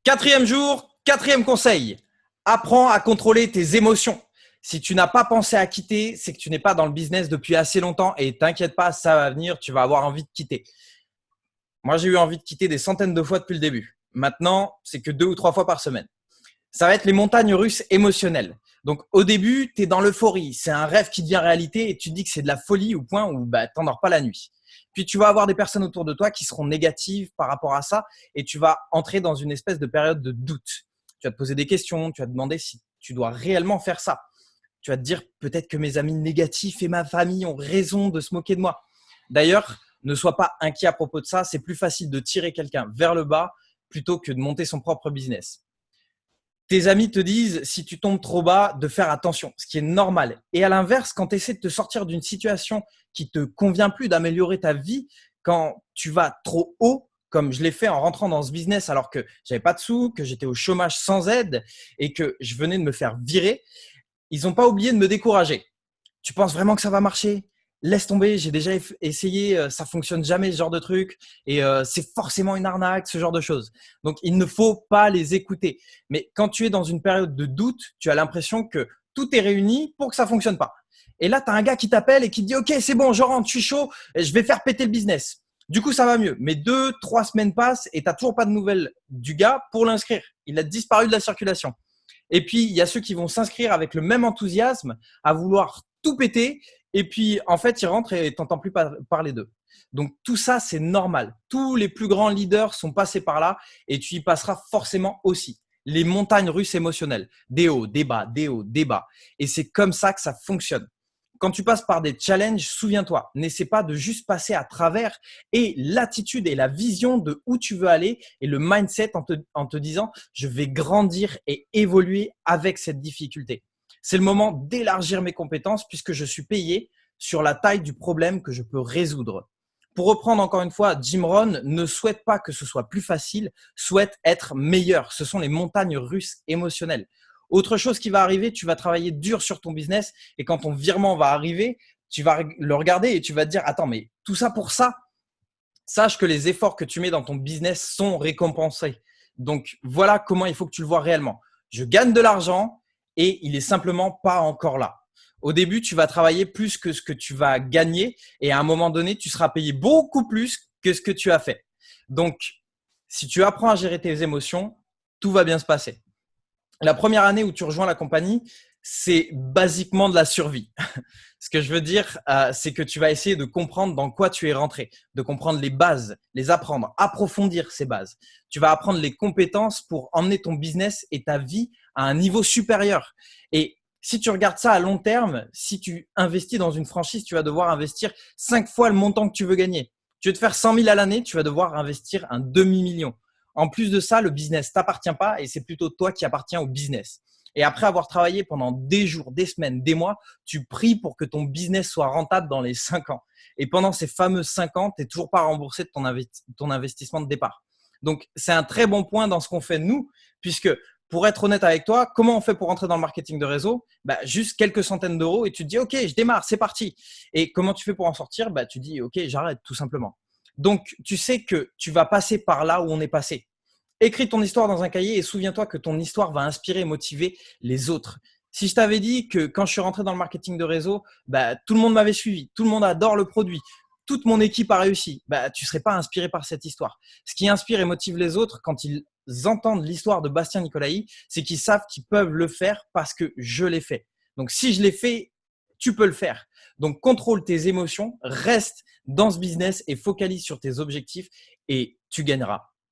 Quatrième jour, quatrième conseil. Apprends à contrôler tes émotions. Si tu n'as pas pensé à quitter, c'est que tu n'es pas dans le business depuis assez longtemps et t'inquiète pas, ça va venir, tu vas avoir envie de quitter. Moi, j'ai eu envie de quitter des centaines de fois depuis le début. Maintenant, c'est que 2 ou 3 fois par semaine. Ça va être les montagnes russes émotionnelles. Donc, au début, tu es dans l'euphorie. C'est un rêve qui devient réalité et tu te dis que c'est de la folie au point où tu n'endors pas la nuit. Puis, tu vas avoir des personnes autour de toi qui seront négatives par rapport à ça et tu vas entrer dans une espèce de période de doute. Tu vas te poser des questions, tu vas te demander si tu dois réellement faire ça. Tu vas te dire peut-être que mes amis négatifs et ma famille ont raison de se moquer de moi. D'ailleurs, ne sois pas inquiet à propos de ça. C'est plus facile de tirer quelqu'un vers le bas plutôt que de monter son propre business. Tes amis te disent, si tu tombes trop bas, de faire attention, ce qui est normal. Et à l'inverse, quand tu essaies de te sortir d'une situation qui te convient plus, d'améliorer ta vie, quand tu vas trop haut, comme je l'ai fait en rentrant dans ce business alors que j'avais pas de sous, que j'étais au chômage sans aide et que je venais de me faire virer, ils n'ont pas oublié de me décourager. Tu penses vraiment que ça va marcher? Laisse tomber, j'ai déjà essayé, ça fonctionne jamais ce genre de truc et c'est forcément une arnaque, ce genre de choses. Donc il ne faut pas les écouter. Mais quand tu es dans une période de doute, tu as l'impression que tout est réuni pour que ça fonctionne pas. Et là, tu as un gars qui t'appelle et qui te dit OK, c'est bon, je rentre, je suis chaud, je vais faire péter le business. Du coup, ça va mieux. Mais 2, 3 semaines passent et tu n'as toujours pas de nouvelles du gars pour l'inscrire. Il a disparu de la circulation. Et puis, il y a ceux qui vont s'inscrire avec le même enthousiasme à vouloir tout péter. Et puis, en fait, ils rentrent et tu n'entends plus parler d'eux. Donc, tout ça, c'est normal. Tous les plus grands leaders sont passés par là et tu y passeras forcément aussi. Les montagnes russes émotionnelles, des hauts, des bas, des hauts, des bas. Et c'est comme ça que ça fonctionne. Quand tu passes par des challenges, souviens-toi, n'essaie pas de juste passer à travers et l'attitude et la vision de où tu veux aller et le mindset en te disant je vais grandir et évoluer avec cette difficulté. C'est le moment d'élargir mes compétences puisque je suis payé sur la taille du problème que je peux résoudre. Pour reprendre encore une fois, Jim Rohn ne souhaite pas que ce soit plus facile, souhaite être meilleur. Ce sont les montagnes russes émotionnelles. Autre chose qui va arriver, tu vas travailler dur sur ton business et quand ton virement va arriver, tu vas le regarder et tu vas te dire attends, mais tout ça pour ça? Sache que les efforts que tu mets dans ton business sont récompensés. Donc voilà comment il faut que tu le vois réellement. Je gagne de l'argent et il est simplement pas encore là. Au début, tu vas travailler plus que ce que tu vas gagner et à un moment donné, tu seras payé beaucoup plus que ce que tu as fait. Donc, si tu apprends à gérer tes émotions, tout va bien se passer. La première année où tu rejoins la compagnie, c'est basiquement de la survie. Ce que je veux dire, c'est que tu vas essayer de comprendre dans quoi tu es rentré, de comprendre les bases, les apprendre, approfondir ces bases. Tu vas apprendre les compétences pour emmener ton business et ta vie à un niveau supérieur. Et si tu regardes ça à long terme, si tu investis dans une franchise, tu vas devoir investir 5 fois le montant que tu veux gagner. Tu veux te faire 100 000 à l'année, tu vas devoir investir un demi-million. En plus de ça, le business t'appartient pas et c'est plutôt toi qui appartiens au business. Et après avoir travaillé pendant des jours, des semaines, des mois, tu pries pour que ton business soit rentable dans les 5 ans. Et pendant ces fameux 5 ans, tu n'es toujours pas remboursé de ton investissement de départ. Donc, c'est un très bon point dans ce qu'on fait nous, puisque pour être honnête avec toi, comment on fait pour rentrer dans le marketing de réseau? Juste quelques centaines d'euros et tu te dis, OK, je démarre, c'est parti. Et comment tu fais pour en sortir? Tu dis, OK, j'arrête tout simplement. Donc, tu sais que tu vas passer par là où on est passé. Écris ton histoire dans un cahier et souviens-toi que ton histoire va inspirer et motiver les autres. Si je t'avais dit que quand je suis rentré dans le marketing de réseau, tout le monde m'avait suivi, tout le monde adore le produit, toute mon équipe a réussi, tu ne serais pas inspiré par cette histoire. Ce qui inspire et motive les autres quand ils entendent l'histoire de Bastien Nicolaï, c'est qu'ils savent qu'ils peuvent le faire parce que je l'ai fait. Donc si je l'ai fait, tu peux le faire. Donc contrôle tes émotions, reste dans ce business et focalise sur tes objectifs et tu gagneras.